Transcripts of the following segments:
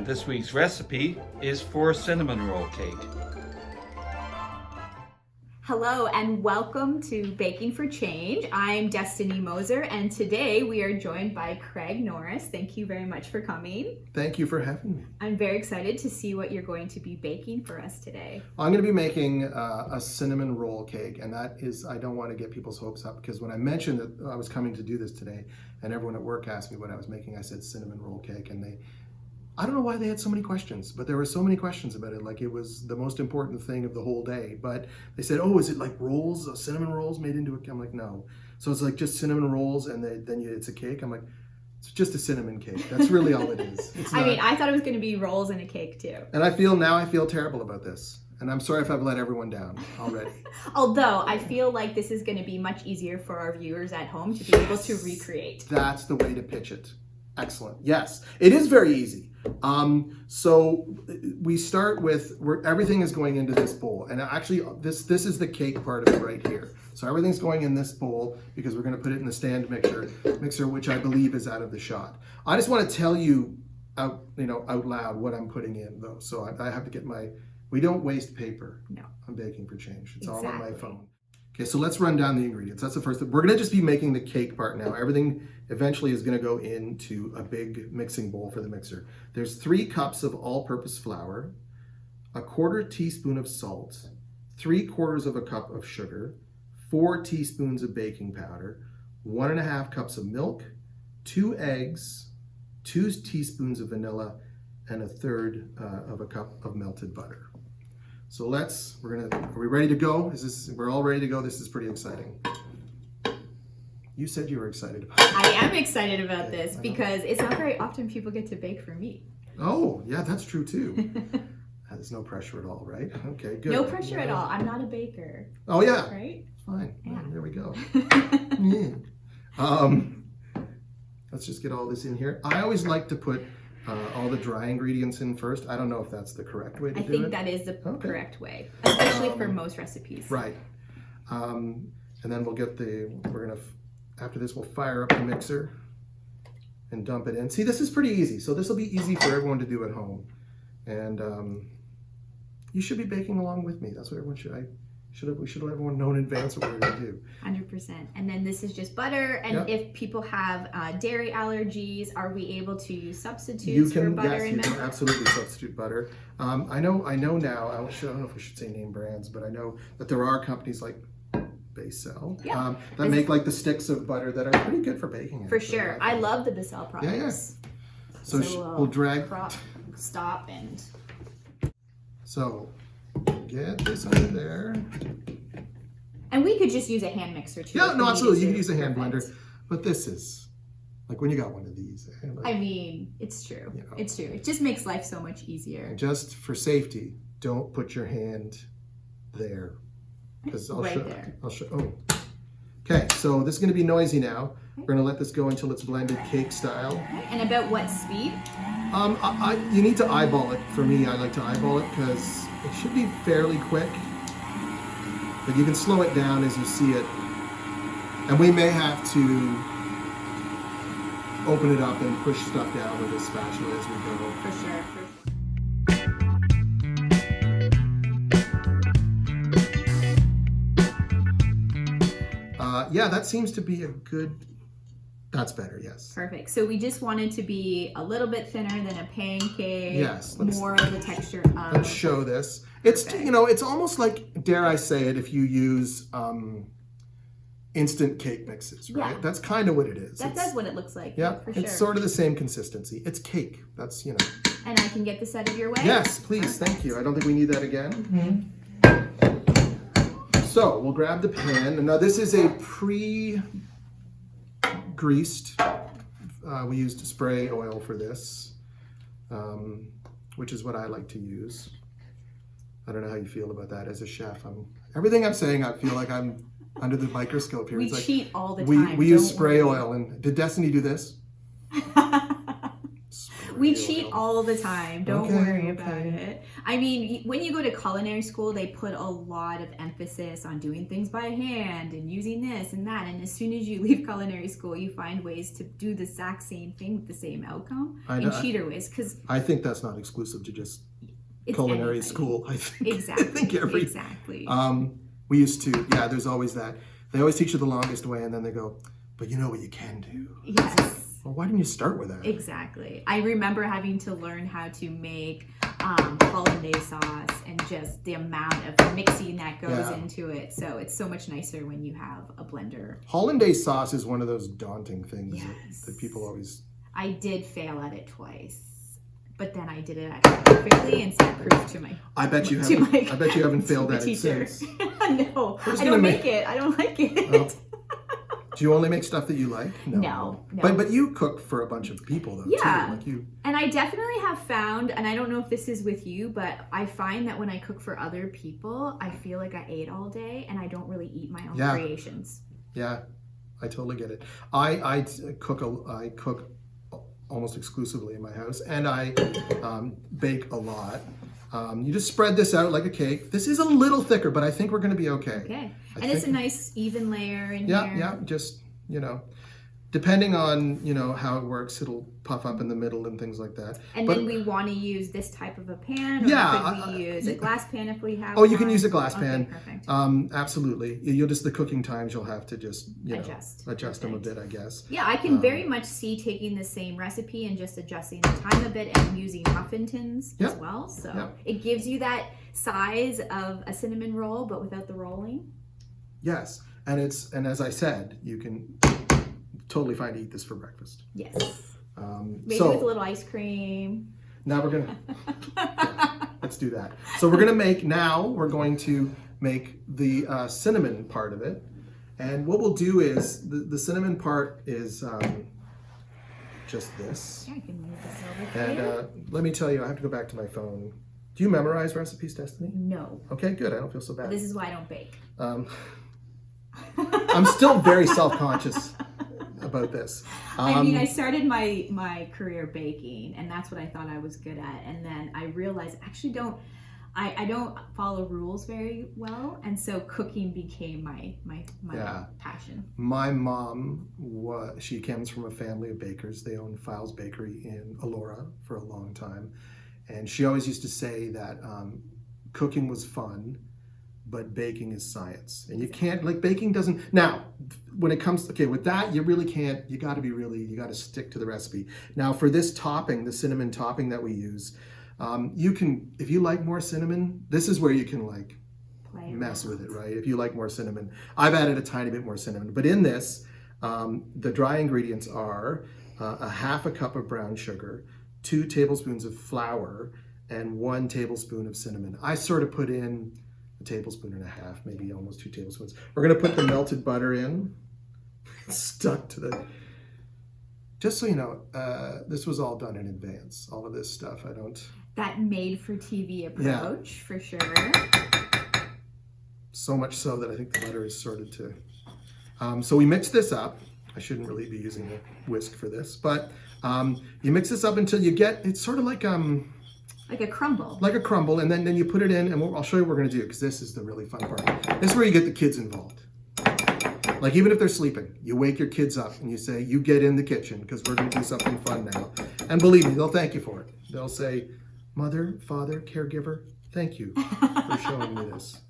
This week's recipe is for cinnamon roll cake. Hello and welcome to Baking for Change. I'm Destiny Moser and today we are joined by Craig Norris. Thank you very much for coming. Thank you for having me. I'm very excited to see what you're going to be baking for us today. I'm going to be making a cinnamon roll cake, and that is, I don't want to get people's hopes up because when I mentioned that I was coming to do this today and everyone at work asked me what I was making, I said cinnamon roll cake, and I don't know why they had so many questions, but there were so many questions about it, like it was the most important thing of the whole day. But they said, oh, is it like rolls, cinnamon rolls made into a, I'm like, no. So it's like just cinnamon rolls and it's a cake. I'm like, it's just a cinnamon cake. That's really all it is. It's not, I mean, I thought it was going to be rolls and a cake too. And I feel terrible about this. And I'm sorry if I've let everyone down already. Although I feel like this is going to be much easier for our viewers at home to be able to recreate. That's the way to pitch it. Excellent. Yes, it is very easy. So we start with where everything is going into this bowl, and actually this is the cake part of it right here. So everything's going in this bowl because we're going to put it in the stand mixer, which I believe is out of the shot. I just want to tell you out loud what I'm putting in though. So I have to get we don't waste paper. No. On Baking for Change. It's exactly. all on my phone. Okay, so let's run down the ingredients. That's the first thing. We're going to just be making the cake part now. Everything eventually is going to go into a big mixing bowl for the mixer. There's 3 cups of all-purpose flour, a 1/4 teaspoon of salt, 3/4 of a cup of sugar, 4 teaspoons of baking powder, 1.5 cups of milk, 2 eggs, 2 teaspoons of vanilla, and 1/3 of a cup of melted butter. So are we ready to go? We're all ready to go. This is pretty exciting. You said you were excited about it. I am excited about this because it's not very often people get to bake for me. Oh, yeah, that's true too. There's no pressure at all, right? Okay, good. No pressure at all. I'm not a baker. Oh, yeah. Right? Fine. Yeah. There we go. Let's just get all this in here. I always like to put all the dry ingredients in first. I don't know if that's the correct way to do it. I think that is the correct way, especially for most recipes. Right. And then after this we'll fire up the mixer and dump it in. See, this is pretty easy. So this will be easy for everyone to do at home. And you should be baking along with me. That's what everyone should. We should let everyone know in advance what we're going to do. 100%. And then this is just butter. And if people have dairy allergies, are we able to use substitutes for butter and milk? You can absolutely substitute butter. I know now, I don't know if we should say name brands, but I know that there are companies like Basel that make like the sticks of butter that are pretty good for baking. For sure. I love the Basel products. Yeah. So we'll drag. Stop and. So get this under there. And we could just use a hand mixer too. Yeah, no, absolutely. You can use a hand blender. But this is, like when you got one of these. I mean, it's true. You know, it's true. It just makes life so much easier. And just for safety, don't put your hand there. Because I'll show. Oh. Okay, so this is going to be noisy now. We're going to let this go until it's blended cake style. And about what speed? You need to eyeball it. For me, I like to eyeball it because it should be fairly quick. But you can slow it down as you see it. And we may have to open it up and push stuff down with a spatula as we go. For sure. Yeah, that seems to be a good. That's better, yes. Perfect. So we just want it to be a little bit thinner than a pancake. Yes. More of the texture of. Let's show this. It's it's almost like, dare I say it, if you use instant cake mixes, right? Yeah. That's kind of what it is. That's what it looks like. Yeah, for sure. It's sort of the same consistency. It's cake. That's And I can get this out of your way? Yes, please. Perfect. Thank you. I don't think we need that again. Mm-hmm. So we'll grab the pan. And now this is a pre-greased. We used spray oil for this, which is what I like to use. I don't know how you feel about that as a chef. Everything I'm saying, I feel like I'm under the microscope here. We it's cheat all the time. We use spray oil. And did Destiny do this? We you. cheat all the time. Don't Okay, worry about okay. it. I mean, when you go to culinary school, they put a lot of emphasis on doing things by hand and using this and that. And as soon as you leave culinary school, you find ways to do the exact same thing with the same outcome in cheater ways. Because I think that's not exclusive to just it's culinary anybody. school. I think Exactly. I think every Exactly. we used to, yeah, there's always that. They always teach you the longest way, and then they go, but you know what you can do. Yes. Well, why didn't you start with that? Exactly. I remember having to learn how to make hollandaise sauce and just the amount of mixing that goes into it. So it's so much nicer when you have a blender. Hollandaise sauce is one of those daunting things Yes. that people always... I did fail at it twice, but then I did it actually perfectly and set proof to my. I bet you to haven't. my- I bet you haven't to failed my at it teacher. since. No, We're just I gonna don't make- make it. I don't like it. Oh. Do you only make stuff that you like? No. But you cook for a bunch of people though. Yeah. Too. Like you. And I definitely have found, and I don't know if this is with you, but I find that when I cook for other people, I feel like I ate all day and I don't really eat my own creations. Yeah, I totally get it. I cook almost exclusively in my house, and I bake a lot. You just spread this out like a cake. This is a little thicker, but I think we're going to be okay. Okay. And it's a nice even layer in here. Yeah, just, depending on, how it works, it'll puff up in the middle and things like that. And then we want to use this type of a pan, or could we use a glass pan if we have you can use a glass pan. Perfect. Absolutely. You'll just, the cooking times, you'll have to just, adjust them a bit, I guess. Yeah, I can very much see taking the same recipe and just adjusting the time a bit and using muffin tins as well. So it gives you that size of a cinnamon roll, but without the rolling. Yes, and as I said, you can totally fine to eat this for breakfast. Yes. Maybe with a little ice cream. Now we're gonna let's do that. So we're going to make the cinnamon part of it, and what we'll do is the cinnamon part is just this. Yeah, I can move this over And here. let me tell you, I have to go back to my phone. Do you memorize recipes, Destiny? No. Okay, good. I don't feel so bad. This is why I don't bake. I'm still very self-conscious about this. I mean, I started my career baking, and that's what I thought I was good at. And then I realized I actually I don't follow rules very well, and so cooking became my passion. My mom she comes from a family of bakers. They owned Files Bakery in Elora for a long time, and she always used to say that cooking was fun, but baking is science. And you can't, baking doesn't, now, when it comes, with that, you really can't, you got to stick to the recipe. Now, for this topping, the cinnamon topping that we use, you can, if you like more cinnamon, this is where you can, mess with it, right? If you like more cinnamon. I've added a tiny bit more cinnamon. But in this, the dry ingredients are a half a cup of brown sugar, 2 tablespoons of flour, and 1 tablespoon of cinnamon. I sort of put in a tablespoon and a half, maybe almost 2 tablespoons. We're gonna put the melted butter in. Stuck to the, just so you know, this was all done in advance. All of this stuff, That made for TV approach, for sure. So much so that I think the butter is sorted to. So we mix this up. I shouldn't really be using a whisk for this, but you mix this up until you get, it's sort of like a crumble. Like a crumble, and then you put it in, and I'll show you what we're going to do, because this is the really fun part. This is where you get the kids involved. Even if they're sleeping, you wake your kids up and you say, you get in the kitchen, because we're going to do something fun now. And believe me, they'll thank you for it. They'll say, Mother, Father, Caregiver, thank you for showing me this.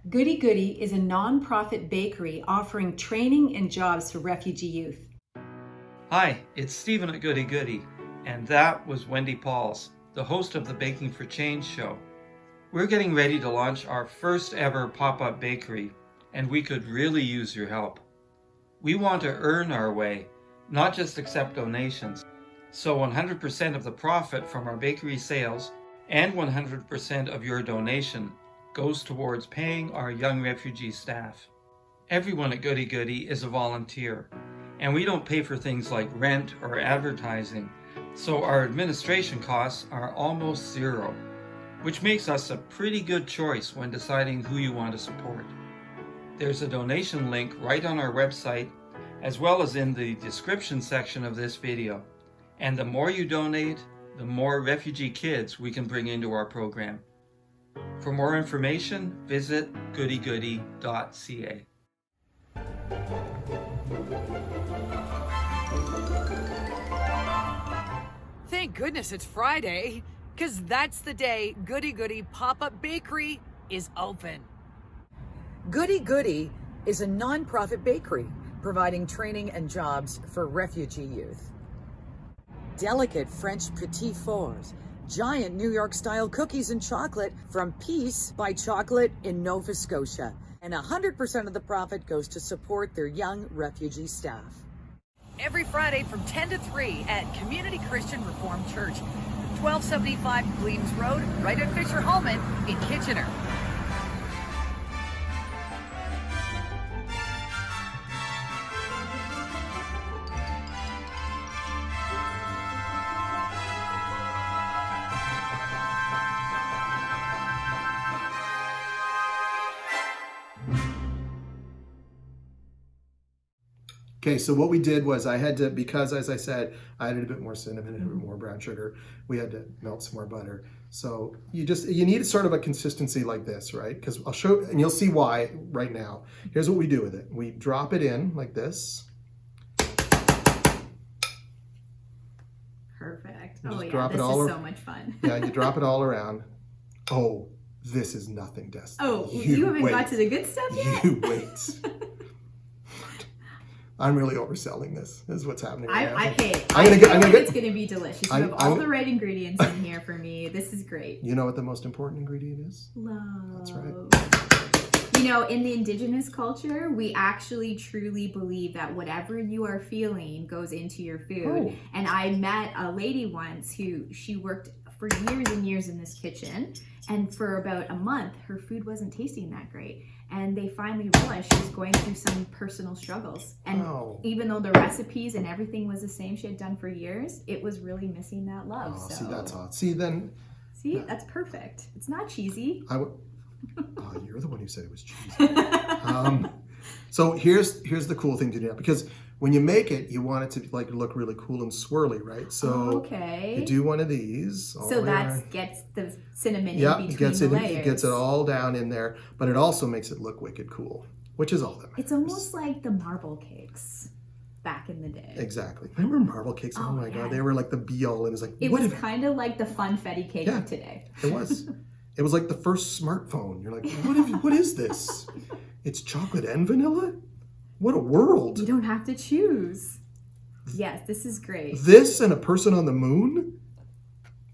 Goodie Goodie is a non-profit bakery offering training and jobs for refugee youth. Hi, it's Stephen at Goodie Goodie, and that was Wendy Pauls, the host of the Baking for Change show. We're getting ready to launch our first ever pop-up bakery, and we could really use your help. We want to earn our way, not just accept donations. So 100% of the profit from our bakery sales and 100% of your donation goes towards paying our young refugee staff. Everyone at Goodie Goodie is a volunteer, and we don't pay for things like rent or advertising, so our administration costs are almost zero, which makes us a pretty good choice when deciding who you want to support. There's a donation link right on our website, as well as in the description section of this video. And the more you donate, the more refugee kids we can bring into our program. For more information, visit goodiegoodie.ca. Thank goodness it's Friday, because that's the day Goodie Goodie Pop-Up Bakery is open. Goodie Goodie is a non-profit bakery providing training and jobs for refugee youth. Delicate French petit fours, giant New York-style cookies and chocolate from Peace by Chocolate in Nova Scotia. And 100% of the profit goes to support their young refugee staff. Every Friday from 10 to 3 at Community Christian Reformed Church, 1275 Bleams Road, right at Fischer-Hallman in Kitchener. Okay, so what we did was I had to, because as I said, I added a bit more cinnamon and a bit more brown sugar, we had to melt some more butter. So you need sort of a consistency like this, right? Because I'll show, and you'll see why right now. Here's what we do with it. We drop it in like this. Perfect. You Oh just yeah, drop it this all is so much fun. Yeah, you drop it all around. Oh, this is nothing, Destiny. Oh, you haven't got to the good stuff yet? You wait. I'm really overselling this. This is what's happening right now. I I'm gonna get, it's going to be delicious. You have all the right ingredients in here for me. This is great. You know what the most important ingredient is? Love. That's right. You know, in the Indigenous culture, we actually truly believe that whatever you are feeling goes into your food. Oh. And I met a lady once who she worked for years and years in this kitchen, and for about a month, her food wasn't tasting that great. And they finally realized she was going through some personal struggles. And even though the recipes and everything was the same she had done for years, it was really missing that love. Oh, so. see, that's hot. See, then... See, that's perfect. It's not cheesy. Oh, you're the one who said it was cheesy. So here's the cool thing to do now, because when you make it, you want it to like look really cool and swirly, right? So you do one of these. So that gets the cinnamon in between the layers. It gets it all down in there, but it also makes it look wicked cool, which is all that matters. It's almost like the marble cakes back in the day. Exactly. Remember marble cakes? Oh my God, they were like the be-all, and it was like... It was kind of like the funfetti cake of today. It was. It was like the first smartphone. You're like, what is this? It's chocolate and vanilla? What a world. You don't have to choose. Yes, this is great. This and a person on the moon?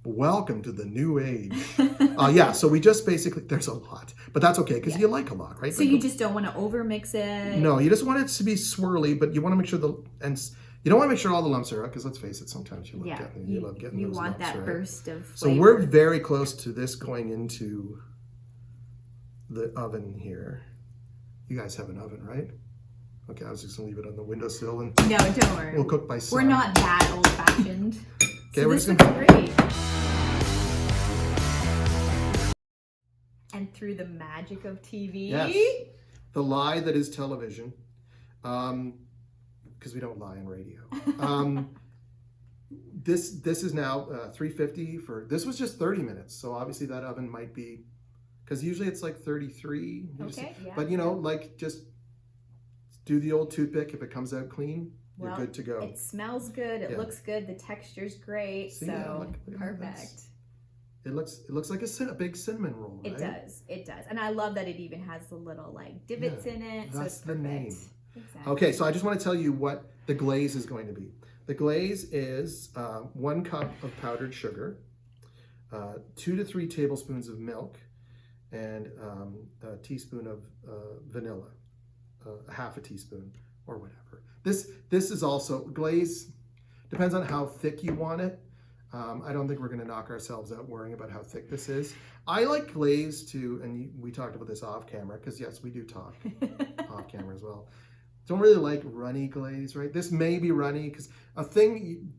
Welcome to the new age. So we just basically, there's a lot, but that's okay because you like a lot, right? So you just don't want to over mix it? No, you just want it to be swirly, but you want to make sure you don't want to make sure all the lumps are out, because let's face it, sometimes you love getting those want lumps, that right? burst of flavor. So we're very close to this going into the oven here. You guys have an oven, right? Okay, I was just gonna leave it on the windowsill and no, don't worry. We'll cook by sun. We're not that old-fashioned. Okay, so we're this just looks great. And through the magic of TV. Yes. The lie that is television. Because we don't lie on radio. This is now 350 for, this was just 30 minutes. So obviously that oven might be, because usually it's like 33. Okay, yeah. But like just do the old toothpick. If it comes out clean, you're good to go. It smells good. It looks good. The texture's great. See, look It perfect. looks like a big cinnamon roll, right? It does. And I love that it even has the little like divots in it. That's so the name. Exactly. Okay, so I just want to tell you what the glaze is going to be. The glaze is 1 cup of powdered sugar, 2 to 3 tablespoons of milk, and a teaspoon of vanilla, half a teaspoon or whatever. This is also glaze. Depends on how thick you want it. I don't think we're going to knock ourselves out worrying about how thick this is. I like glaze too, and we talked about this off camera, because yes, we do talk off camera as well. Don't really like runny glaze, right? This may be runny, because a thing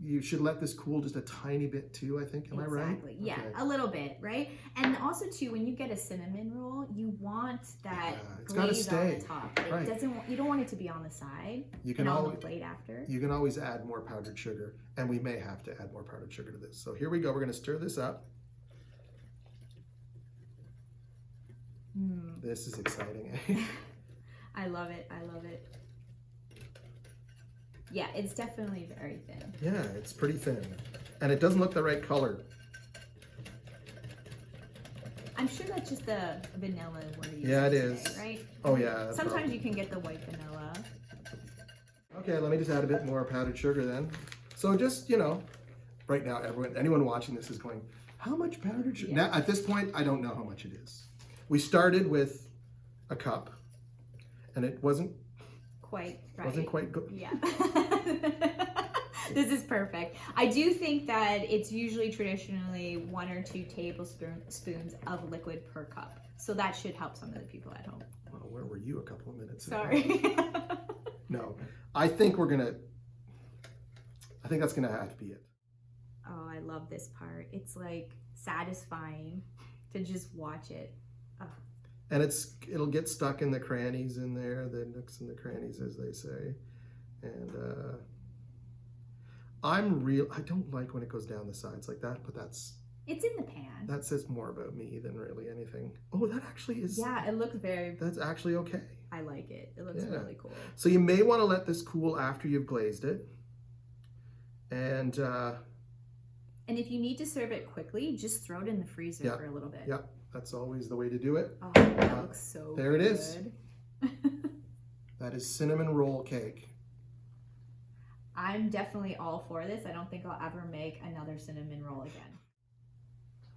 you should let this cool just a tiny bit too, I think. Am I right? Exactly. Yeah, Okay. a little bit, right? And also too, when you get a cinnamon roll, you want that it's gotta glaze on stay. the top. It Right. you don't want it to be on the side You can and on always, the plate after. you can always add more powdered sugar, and we may have to add more powdered sugar to this. So here we go. We're going to stir this up. This is exciting. I love it. I love it. Yeah, it's definitely very thin. Yeah, it's pretty thin, and it doesn't look the right color. I'm sure that's just the vanilla we're using Yeah, it today, is. right? Oh yeah. Sometimes probably. you can get the white vanilla. Okay, let me just add a bit more powdered sugar then. So just, right now, anyone watching this is going, how much powdered sugar? Yeah. Now, at this point, I don't know how much it is. We started with a cup, and it wasn't Quite right. wasn't quite good. Yeah. This is perfect. I do think that it's usually traditionally 1 or 2 tablespoons of liquid per cup. So that should help some of the people at home. Well, where were you a couple of minutes ago? Sorry. No, I think that's gonna have to be it. Oh, I love this part. It's like satisfying to just watch it. Oh. And it'll get stuck in the crannies in there, the nooks and the crannies, as they say. And I don't like when it goes down the sides like that, but It's in the pan. that says more about me than really anything. Oh, that actually is. Yeah, it looks very. That's actually okay. I like it. It looks Yeah. really cool. So you may want to let this cool after you've glazed it. And And if you need to serve it quickly, just throw it in the freezer Yeah. for a little bit. yeah, that's always the way to do it. Oh, that looks so There it good. is. That is cinnamon roll cake. I'm definitely all for this. I don't think I'll ever make another cinnamon roll again.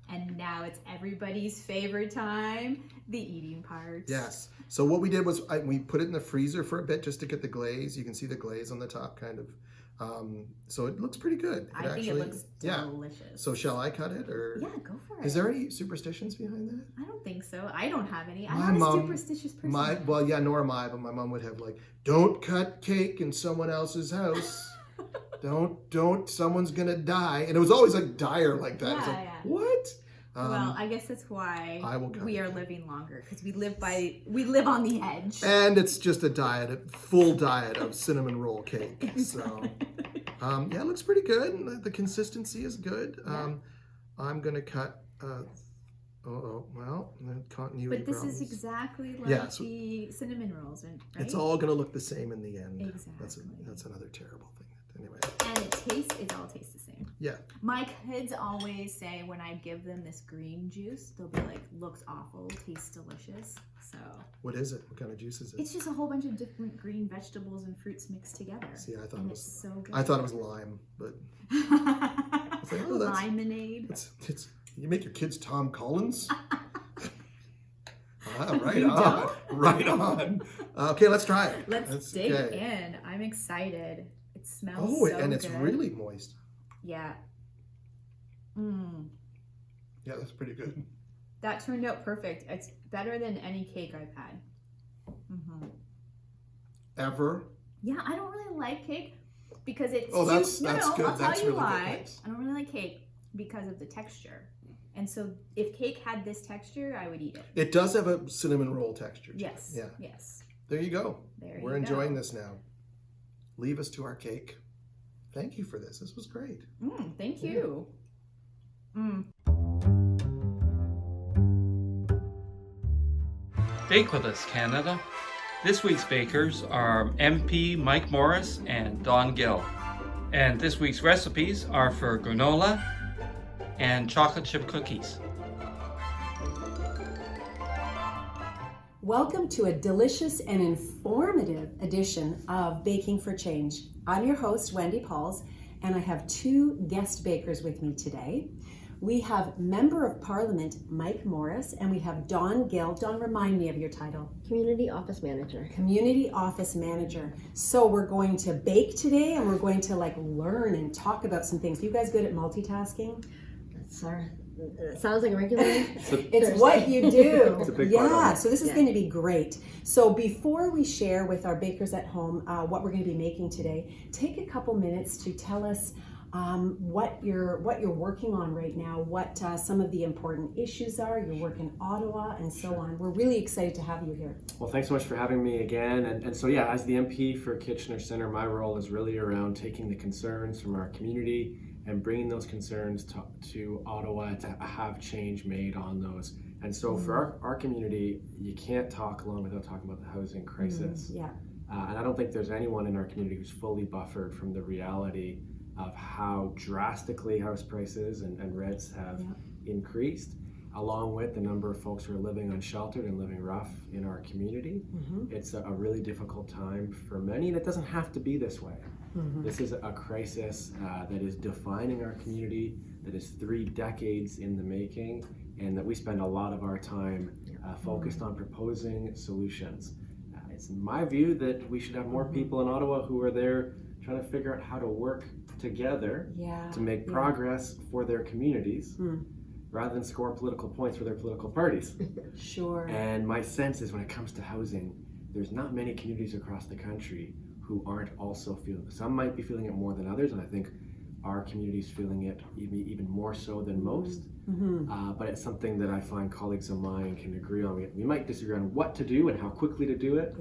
And now it's everybody's favorite time, the eating part. Yes. So what we did was we put it in the freezer for a bit just to get the glaze. You can see the glaze on the top kind of. So it looks pretty good. I think it looks delicious. Yeah. So shall I cut it or? Yeah, go for it. Is there any superstitions behind that? I don't think so. I don't have any. I'm My not mom- a superstitious person. Nor am I, but my mom would have like, don't cut cake in someone else's house. don't, someone's gonna die. And it was always like dire like that. It's like, Yeah. what? Well, I guess that's why I will cut we it. are living longer, because we live on the edge. And it's just a full diet of cinnamon roll cake. So, yeah, it looks pretty good. The consistency is good. I'm gonna cut. The continuity. But this problems. is exactly like Yeah, so- the cinnamon rolls, right? It's all gonna look the same in the end. Exactly. That's another terrible thing. Anyway. And it all tastes the same. Yeah. My kids always say when I give them this green juice, they'll be like, looks awful, tastes delicious. So What is it? What kind of juice is it? it's just a whole bunch of different green vegetables and fruits mixed together. See, I thought and it was. it's so good. I thought it was lime, but it's like, oh, that's. Limonade. It's. You make your kids Tom Collins. Right You on. don't? Right on. Okay, let's try it. Let's dig in. I'm excited. It smells Oh, so and it's good. really moist. Yeah. Yeah, that's pretty good. That turned out perfect. It's better than any cake I've had. Ever? Yeah, I don't really like cake because it's Oh, that's good. I'll tell That's you really why. good. Thanks. I don't really like cake because of the texture. And so if cake had this texture, I would eat it. It does have a cinnamon roll texture. to it. Yes. Yeah. Yes. There you go. There We're you enjoying go. this now. Leave us to our cake. Thank you for this. This was great. Thank you. Bake with us, Canada. This week's bakers are MP Mike Morris and Don Gill. And this week's recipes are for granola and chocolate chip cookies. Welcome to a delicious and informative edition of Baking for Change. I'm your host, Wendy Pauls, and I have 2 guest bakers with me today. We have Member of Parliament Mike Morris, and we have Don Gill. Don, remind me of your title. Community Office Manager. Community Office Manager. So we're going to bake today, and we're going to learn and talk about some things. You guys good at multitasking? It sounds like a regular. It's what you do. It's a big part of it. So this is going to be great. So before we share with our bakers at home what we're going to be making today, take a couple minutes to tell us what you're working on right now, what some of the important issues are. Your work in Ottawa and so on. We're really excited to have you here. Well, thanks so much for having me again. And so, yeah, as the MP for Kitchener Centre, my role is really around taking the concerns from our community and bringing those concerns to Ottawa to have change made on those. And so for our community, you can't talk long without talking about the housing crisis. Yeah. And I don't think there's anyone in our community who's fully buffered from the reality of how drastically house prices and rents have increased, along with the number of folks who are living unsheltered and living rough in our community. It's a really difficult time for many, and it doesn't have to be this way. This is a crisis that is defining our community, that is 3 decades in the making, and that we spend a lot of our time focused on proposing solutions. It's my view that we should have more people in Ottawa who are there trying to figure out how to work together to make progress for their communities rather than score political points for their political parties. Sure. And my sense is when it comes to housing, there's not many communities across the country who aren't also feeling it. Some might be feeling it more than others, and I think our community's feeling it even more so than most. But it's something that I find colleagues of mine can agree on. We might disagree on what to do and how quickly to do it,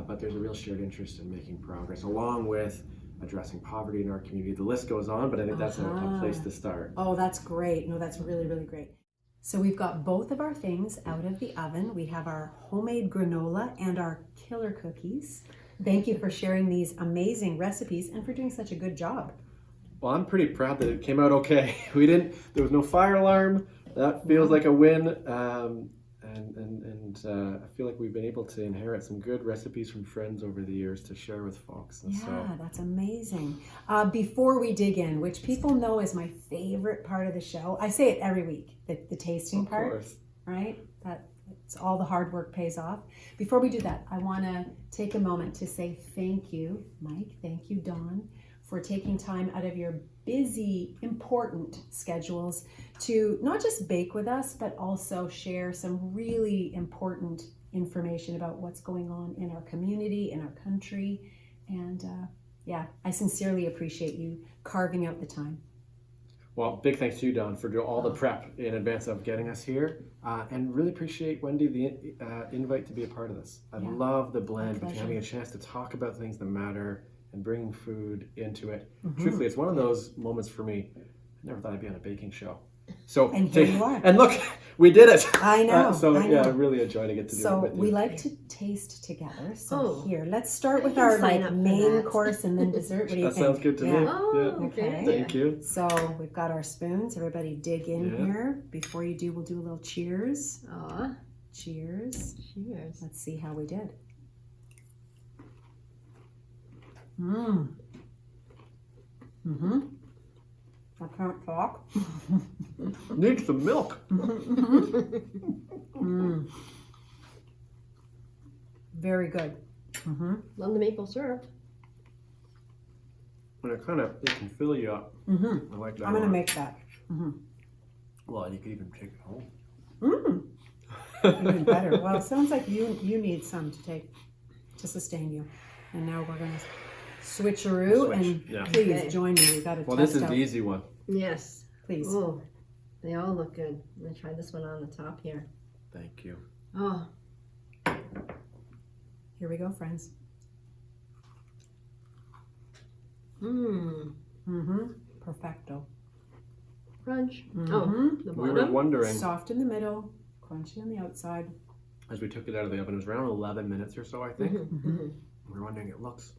but there's a real shared interest in making progress, along with addressing poverty in our community. The list goes on, but I think that's a place to start. Oh, that's great. No, that's really, really great. So we've got both of our things out of the oven. We have our homemade granola and our killer cookies. Thank you for sharing these amazing recipes and for doing such a good job. Well, I'm pretty proud that it came out okay. There was no fire alarm. That feels like a win. And I feel like we've been able to inherit some good recipes from friends over the years to share with folks. And that's amazing. Before we dig in, which people know is my favorite part of the show, I say it every week, the tasting part, course. Right? It's all the hard work pays off. Before we do that, I want to take a moment to say thank you, Mike. Thank you, Dawn, for taking time out of your busy, important schedules to not just bake with us, but also share some really important information about what's going on in our community, in our country. And I sincerely appreciate you carving out the time. Well, big thanks to you, Don, for doing all the prep in advance of getting us here. And really appreciate, Wendy, the invite to be a part of this. I love the blend between having a chance to talk about things that matter and bringing food into it. Truthfully, it's one of those moments for me. I never thought I'd be on a baking show. So and here you are. And look, we did it. I know. I really enjoy to get to do it with you. So we like to taste together. So here, let's start with our main course and then dessert. What do you think? That sounds good to me. Okay. Thank you. So we've got our spoons. Everybody dig in here. Before you do, we'll do a little cheers. Cheers. Cheers. Let's see how we did. I can't talk. Need some milk. Very good. Love the maple syrup. And it can fill you up. I like that. I'm going to make that. Well, you could even take it home. Even better. Well, it sounds like you need some to take to sustain you. And now we're going to switcheroo and please join me. We've got to test out. Well, this is the easy one. Yes. Please. Oh, they all look good. I'm going to try this one on the top here. Thank you. Oh. Here we go, friends. Perfecto. Crunch. Oh, the bottom. We were wondering. Soft in the middle, crunchy on the outside. As we took it out of the oven, it was around 11 minutes or so, I think. We were wondering, it looks,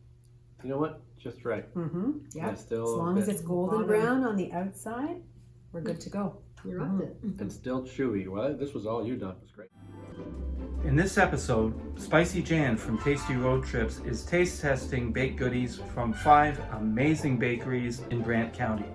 you know what, just right. Yeah, still as long as it's golden brown on the outside, we're good to go. You rocked it. And still chewy. Well, this was all you done. It was great. In this episode, Spicy Jan from Tasty Road Trips is taste testing baked goodies from 5 amazing bakeries in Brant County.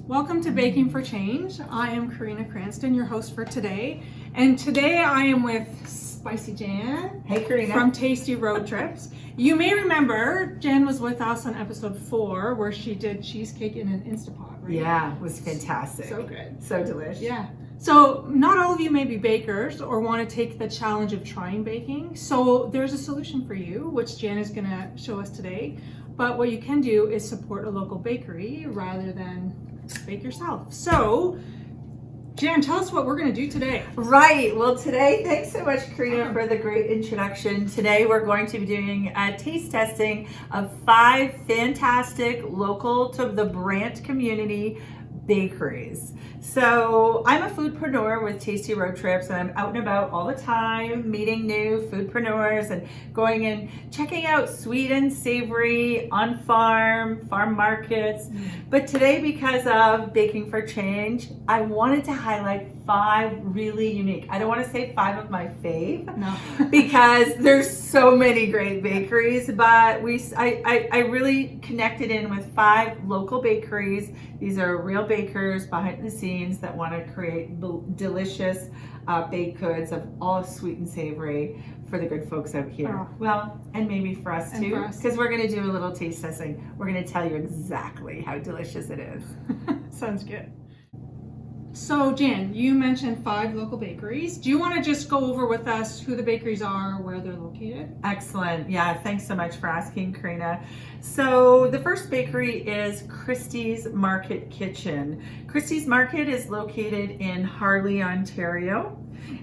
Welcome to Baking for Change. I am Karina Cranston, your host for today. And today I am with Spicy Jan. Hey, Karina. From Tasty Road Trips. You may remember Jan was with us on episode 4 where she did cheesecake in an Instapot, right? Yeah, it was fantastic. So good. So delicious. Yeah. So not all of you may be bakers or want to take the challenge of trying baking. So there's a solution for you, which Jan is going to show us today. but what you can do is support a local bakery rather than bake yourself. So, Jan, tell us what we're going to do today. Right. Well, today, thanks so much, Karina, for the great introduction. Today, we're going to be doing a taste testing of 5 fantastic local to the Brant community bakeries. So I'm a foodpreneur with Tasty Road Trips, and I'm out and about all the time meeting new foodpreneurs and going and checking out sweet and savory on farm markets. But today, because of Baking for Change, I wanted to highlight 5 really unique. I don't want to say 5 of my fave, because there's so many great bakeries, but I really connected in with 5 local bakeries. These are real bakers behind the scenes that want to create delicious baked goods of all sweet and savory for the good folks out here. Oh. Well, and maybe for us too, because we're going to do a little taste testing. We're going to tell you exactly how delicious it is. Sounds good. So Jan, you mentioned 5 local bakeries. Do you want to just go over with us who the bakeries are, where they're located? Excellent. Yeah, thanks so much for asking, Karina. So the first bakery is Christie's Market Kitchen. Christie's Market is located in Harley, Ontario.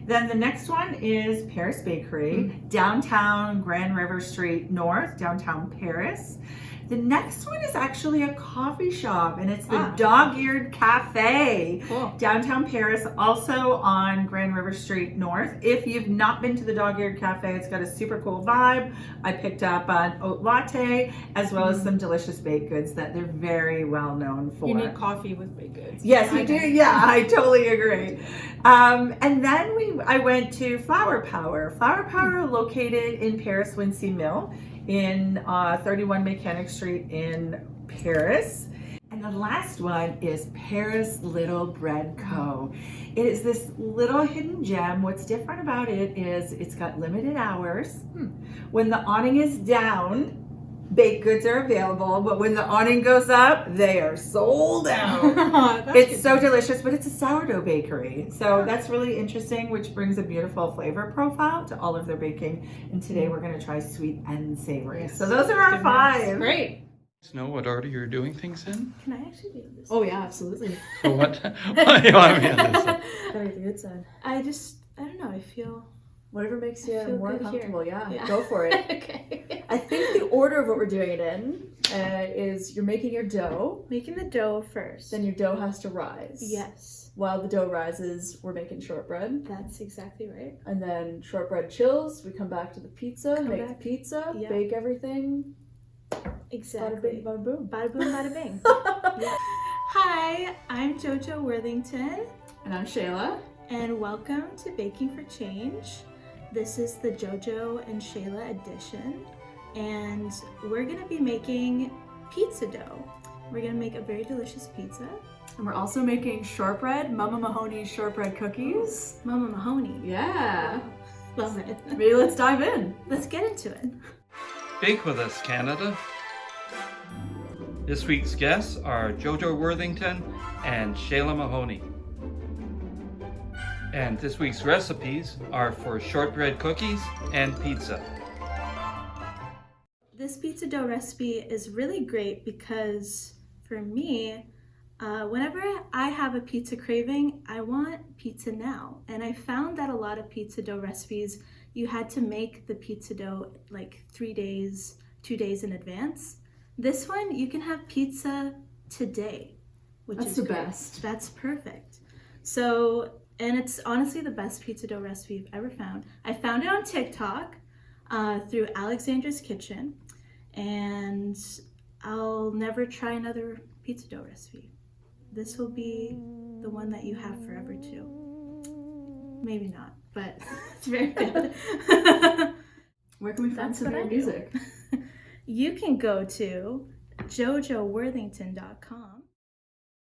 Then the next one is Paris Bakery, downtown Grand River Street North, downtown Paris. The next one is actually a coffee shop, and it's the Dog-Eared Cafe, downtown Paris, also on Grand River Street North. If you've not been to the Dog-Eared Cafe, it's got a super cool vibe. I picked up an oat latte, as well as some delicious baked goods that they're very well known for. You need coffee with baked goods. Yes, you do. Yeah, I totally agree. And then I went to Flour Power. Flour Power located in Paris Wincy Mill, in 31 Mechanic Street in Paris. And the last one is Paris Little Bread Co. It is this little hidden gem. What's different about it is it's got limited hours. When the awning is down, baked goods are available, but when the awning goes up, they are sold out. It's so delicious, but it's a sourdough bakery. So that's really interesting, which brings a beautiful flavor profile to all of their baking. And today we're going to try sweet and savory. Yes. So those are our 5. Great. Know what order you're doing things in? Can I actually do this? Oh yeah, absolutely. So what do you want me on this side? Better the good side. I don't know, I feel... Whatever makes you more comfortable, yeah, go for it. Okay. I think the order of what we're doing it in is you're making your dough. Making the dough first. Then your dough has to rise. Yes. While the dough rises, we're making shortbread. That's exactly right. And then shortbread chills, we come back to the pizza, make the pizza, bake everything. Exactly. Bada bing, bada boom. Bada boom, bada bing. Yeah. Hi, I'm JoJo Worthington. And I'm Shayla. And welcome to Baking for Change. This is the JoJo and Shayla edition, and we're gonna be making pizza dough. We're gonna make a very delicious pizza. And we're also making shortbread, Mama Mahoney's shortbread cookies. Mama Mahoney. Yeah. Love it. Maybe let's dive in. Let's get into it. Bake with us, Canada. This week's guests are JoJo Worthington and Shayla Mahoney. And this week's recipes are for shortbread cookies and pizza. This pizza dough recipe is really great because for me, whenever I have a pizza craving, I want pizza now. And I found that a lot of pizza dough recipes, you had to make the pizza dough like 3 days, 2 days in advance. This one, you can have pizza today, which is great. Best. That's perfect. So, and it's honestly the best pizza dough recipe I've ever found. I found it on TikTok through Alexandra's Kitchen, and I'll never try another pizza dough recipe. This will be the one that you have forever too. Maybe not, but it's very good. Where can we find some more music? You can go to jojoworthington.com.